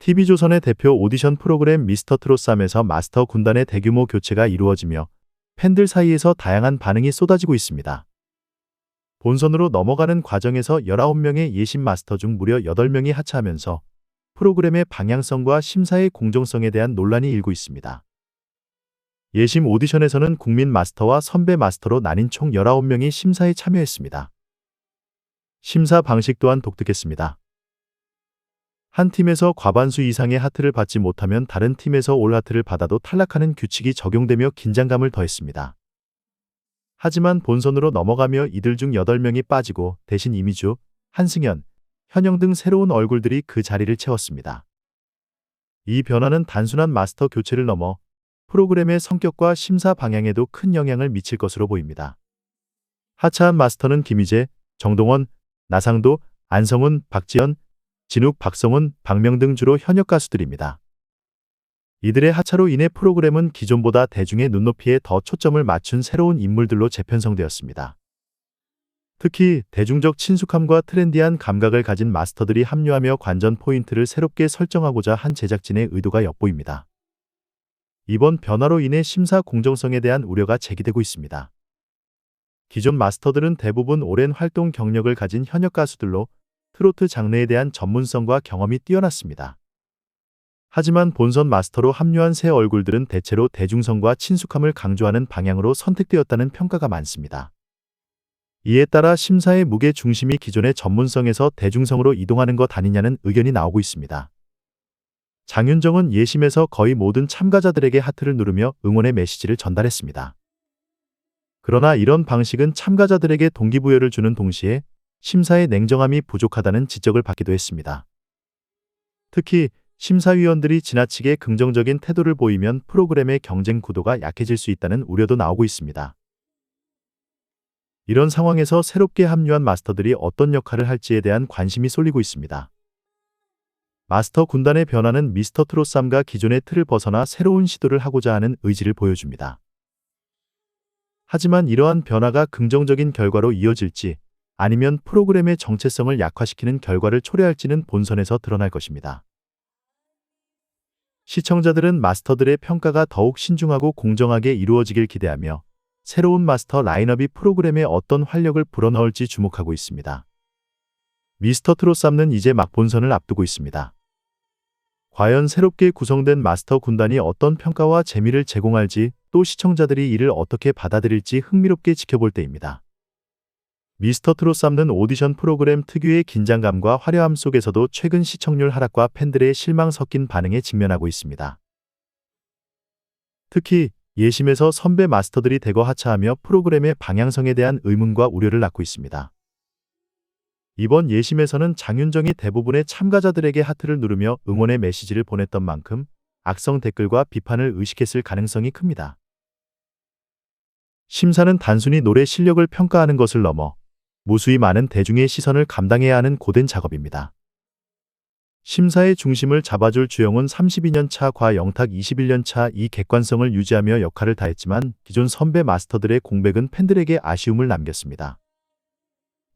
TV조선의 대표 오디션 프로그램 미스터트롯3에서 마스터 군단의 대규모 교체가 이루어지며 팬들 사이에서 다양한 반응이 쏟아지고 있습니다. 본선으로 넘어가는 과정에서 19명의 예심 마스터 중 무려 8명이 하차하면서 프로그램의 방향성과 심사의 공정성에 대한 논란이 일고 있습니다. 예심 오디션에서는 국민 마스터와 선배 마스터로 나뉜 총 19명이 심사에 참여했습니다. 심사 방식 또한 독특했습니다. 한 팀에서 과반수 이상의 하트를 받지 못하면 다른 팀에서 올 하트를 받아도 탈락하는 규칙이 적용되며 긴장감을 더했습니다. 하지만 본선으로 넘어가며 이들 중 8명이 빠지고 대신 이미주, 한승연, 현영 등 새로운 얼굴들이 그 자리를 채웠습니다. 이 변화는 단순한 마스터 교체를 넘어 프로그램의 성격과 심사 방향에도 큰 영향을 미칠 것으로 보입니다. 하차한 마스터는 김희재, 정동원, 나상도, 안성훈, 박지연, 진욱, 박성훈, 박명 등 주로 현역 가수들입니다. 이들의 하차로 인해 프로그램은 기존보다 대중의 눈높이에 더 초점을 맞춘 새로운 인물들로 재편성되었습니다. 특히 대중적 친숙함과 트렌디한 감각을 가진 마스터들이 합류하며 관전 포인트를 새롭게 설정하고자 한 제작진의 의도가 엿보입니다. 이번 변화로 인해 심사 공정성에 대한 우려가 제기되고 있습니다. 기존 마스터들은 대부분 오랜 활동 경력을 가진 현역 가수들로 트로트 장르에 대한 전문성과 경험이 뛰어났습니다. 하지만 본선 마스터로 합류한 새 얼굴들은 대체로 대중성과 친숙함을 강조하는 방향으로 선택되었다는 평가가 많습니다. 이에 따라 심사의 무게 중심이 기존의 전문성에서 대중성으로 이동하는 것 아니냐는 의견이 나오고 있습니다. 장윤정은 예심에서 거의 모든 참가자들에게 하트를 누르며 응원의 메시지를 전달했습니다. 그러나 이런 방식은 참가자들에게 동기부여를 주는 동시에 심사의 냉정함이 부족하다는 지적을 받기도 했습니다. 특히 심사위원들이 지나치게 긍정적인 태도를 보이면 프로그램의 경쟁 구도가 약해질 수 있다는 우려도 나오고 있습니다. 이런 상황에서 새롭게 합류한 마스터들이 어떤 역할을 할지에 대한 관심이 쏠리고 있습니다. 마스터 군단의 변화는 미스터트롯3가 기존의 틀을 벗어나 새로운 시도를 하고자 하는 의지를 보여줍니다. 하지만 이러한 변화가 긍정적인 결과로 이어질지 아니면 프로그램의 정체성을 약화시키는 결과를 초래할지는 본선에서 드러날 것입니다. 시청자들은 마스터들의 평가가 더욱 신중하고 공정하게 이루어지길 기대하며 새로운 마스터 라인업이 프로그램에 어떤 활력을 불어넣을지 주목하고 있습니다. 미스터트롯3는 이제 막 본선을 앞두고 있습니다. 과연 새롭게 구성된 마스터 군단이 어떤 평가와 재미를 제공할지, 또 시청자들이 이를 어떻게 받아들일지 흥미롭게 지켜볼 때입니다. 미스터트롯3는 오디션 프로그램 특유의 긴장감과 화려함 속에서도 최근 시청률 하락과 팬들의 실망 섞인 반응에 직면하고 있습니다. 특히 예심에서 선배 마스터들이 대거 하차하며 프로그램의 방향성에 대한 의문과 우려를 낳고 있습니다. 이번 예심에서는 장윤정이 대부분의 참가자들에게 하트를 누르며 응원의 메시지를 보냈던 만큼 악성 댓글과 비판을 의식했을 가능성이 큽니다. 심사는 단순히 노래 실력을 평가하는 것을 넘어 무수히 많은 대중의 시선을 감당해야 하는 고된 작업입니다. 심사의 중심을 잡아줄 주영은 32년 차, 과영탁 21년 차 이 객관성을 유지하며 역할을 다했지만 기존 선배 마스터들의 공백은 팬들에게 아쉬움을 남겼습니다.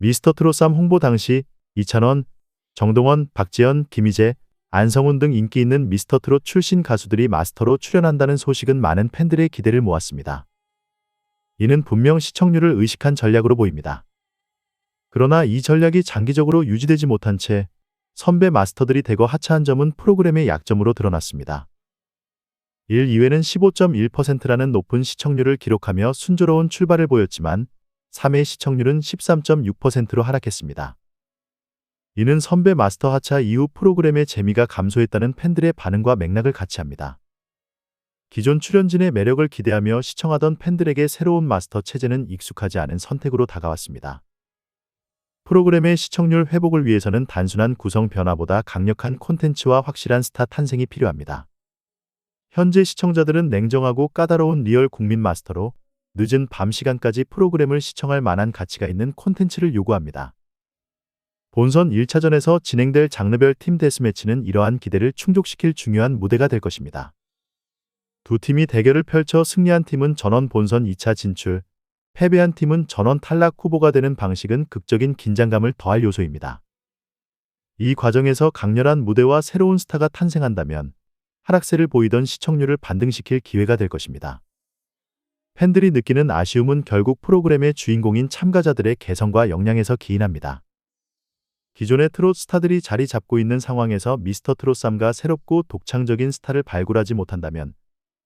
미스터트롯3 홍보 당시 이찬원, 정동원, 박지연, 김희재, 안성훈 등 인기 있는 미스터트롯 출신 가수들이 마스터로 출연한다는 소식은 많은 팬들의 기대를 모았습니다. 이는 분명 시청률을 의식한 전략으로 보입니다. 그러나 이 전략이 장기적으로 유지되지 못한 채 선배 마스터들이 대거 하차한 점은 프로그램의 약점으로 드러났습니다. 1, 2회는 15.1%라는 높은 시청률을 기록하며 순조로운 출발을 보였지만 3회 시청률은 13.6%로 하락했습니다. 이는 선배 마스터 하차 이후 프로그램의 재미가 감소했다는 팬들의 반응과 맥락을 같이 합니다. 기존 출연진의 매력을 기대하며 시청하던 팬들에게 새로운 마스터 체제는 익숙하지 않은 선택으로 다가왔습니다. 프로그램의 시청률 회복을 위해서는 단순한 구성 변화보다 강력한 콘텐츠와 확실한 스타 탄생이 필요합니다. 현재 시청자들은 냉정하고 까다로운 리얼 국민 마스터로 늦은 밤 시간까지 프로그램을 시청할 만한 가치가 있는 콘텐츠를 요구합니다. 본선 1차전에서 진행될 장르별 팀 데스매치는 이러한 기대를 충족시킬 중요한 무대가 될 것입니다. 두 팀이 대결을 펼쳐 승리한 팀은 전원 본선 2차 진출, 패배한 팀은 전원 탈락 후보가 되는 방식은 극적인 긴장감을 더할 요소입니다. 이 과정에서 강렬한 무대와 새로운 스타가 탄생한다면 하락세를 보이던 시청률을 반등시킬 기회가 될 것입니다. 팬들이 느끼는 아쉬움은 결국 프로그램의 주인공인 참가자들의 개성과 역량에서 기인합니다. 기존의 트롯 스타들이 자리 잡고 있는 상황에서 미스터 트롯3가 새롭고 독창적인 스타를 발굴하지 못한다면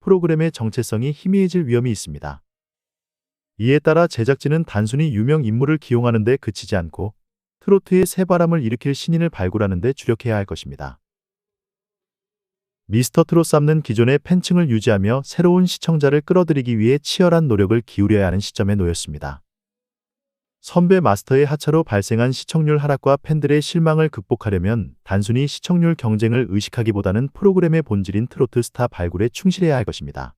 프로그램의 정체성이 희미해질 위험이 있습니다. 이에 따라 제작진은 단순히 유명 인물을 기용하는 데 그치지 않고 트로트의 새바람을 일으킬 신인을 발굴하는 데 주력해야 할 것입니다. 미스터 트롯3는 기존의 팬층을 유지하며 새로운 시청자를 끌어들이기 위해 치열한 노력을 기울여야 하는 시점에 놓였습니다. 선배 마스터의 하차로 발생한 시청률 하락과 팬들의 실망을 극복하려면 단순히 시청률 경쟁을 의식하기보다는 프로그램의 본질인 트로트 스타 발굴에 충실해야 할 것입니다.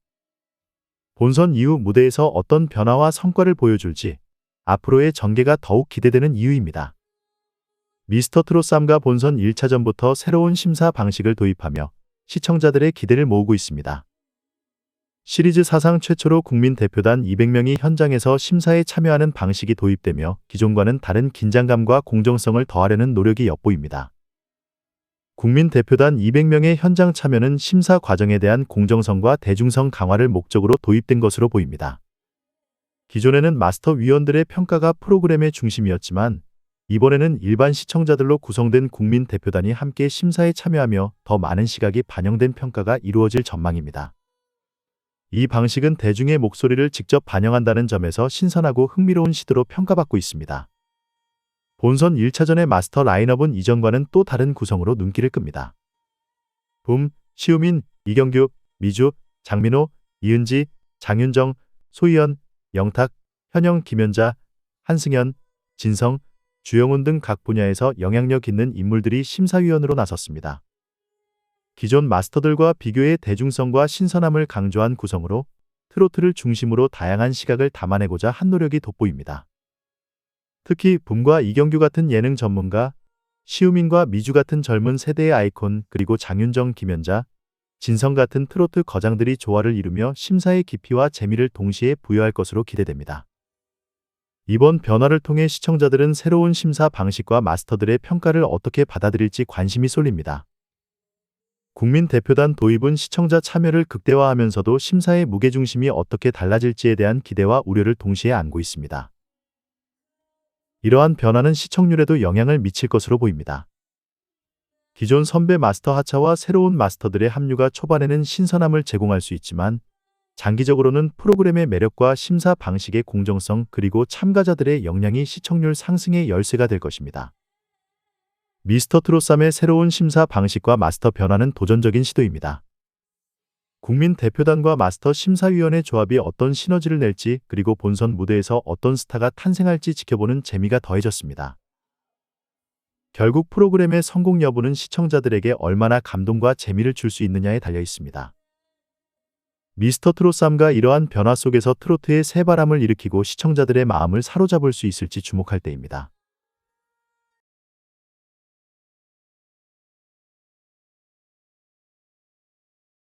본선 이후 무대에서 어떤 변화와 성과를 보여줄지 앞으로의 전개가 더욱 기대되는 이유입니다. 미스터 트롯3가 본선 1차전부터 새로운 심사 방식을 도입하며 시청자들의 기대를 모으고 있습니다. 시리즈 사상 최초로 국민 대표단 200명이 현장에서 심사에 참여하는 방식이 도입되며 기존과는 다른 긴장감과 공정성을 더하려는 노력이 엿보입니다. 국민 대표단 200명의 현장 참여는 심사 과정에 대한 공정성과 대중성 강화를 목적으로 도입된 것으로 보입니다. 기존에는 마스터 위원들의 평가가 프로그램의 중심이었지만 이번에는 일반 시청자들로 구성된 국민 대표단이 함께 심사에 참여하며 더 많은 시각이 반영된 평가가 이루어질 전망입니다. 이 방식은 대중의 목소리를 직접 반영한다는 점에서 신선하고 흥미로운 시도로 평가받고 있습니다. 본선 1차전의 마스터 라인업은 이전과는 또 다른 구성으로 눈길을 끕니다. 붐, 시우민, 이경규, 미주, 장민호, 이은지, 장윤정, 소희연, 영탁, 현영, 김연자, 한승연, 진성, 주영훈 등 각 분야에서 영향력 있는 인물들이 심사위원으로 나섰습니다. 기존 마스터들과 비교해 대중성과 신선함을 강조한 구성으로 트로트를 중심으로 다양한 시각을 담아내고자 한 노력이 돋보입니다. 특히 붐과 이경규 같은 예능 전문가, 시우민과 미주 같은 젊은 세대의 아이콘, 그리고 장윤정, 김연자, 진성 같은 트로트 거장들이 조화를 이루며 심사의 깊이와 재미를 동시에 부여할 것으로 기대됩니다. 이번 변화를 통해 시청자들은 새로운 심사 방식과 마스터들의 평가를 어떻게 받아들일지 관심이 쏠립니다. 국민 대표단 도입은 시청자 참여를 극대화하면서도 심사의 무게중심이 어떻게 달라질지에 대한 기대와 우려를 동시에 안고 있습니다. 이러한 변화는 시청률에도 영향을 미칠 것으로 보입니다. 기존 선배 마스터 하차와 새로운 마스터들의 합류가 초반에는 신선함을 제공할 수 있지만 장기적으로는 프로그램의 매력과 심사 방식의 공정성 그리고 참가자들의 역량이 시청률 상승의 열쇠가 될 것입니다. 미스터 트롯3의 새로운 심사 방식과 마스터 변화는 도전적인 시도입니다. 국민 대표단과 마스터 심사위원의 조합이 어떤 시너지를 낼지 그리고 본선 무대에서 어떤 스타가 탄생할지 지켜보는 재미가 더해졌습니다. 결국 프로그램의 성공 여부는 시청자들에게 얼마나 감동과 재미를 줄 수 있느냐에 달려 있습니다. 미스터 트롯3가 이러한 변화 속에서 트로트의 새바람을 일으키고 시청자들의 마음을 사로잡을 수 있을지 주목할 때입니다.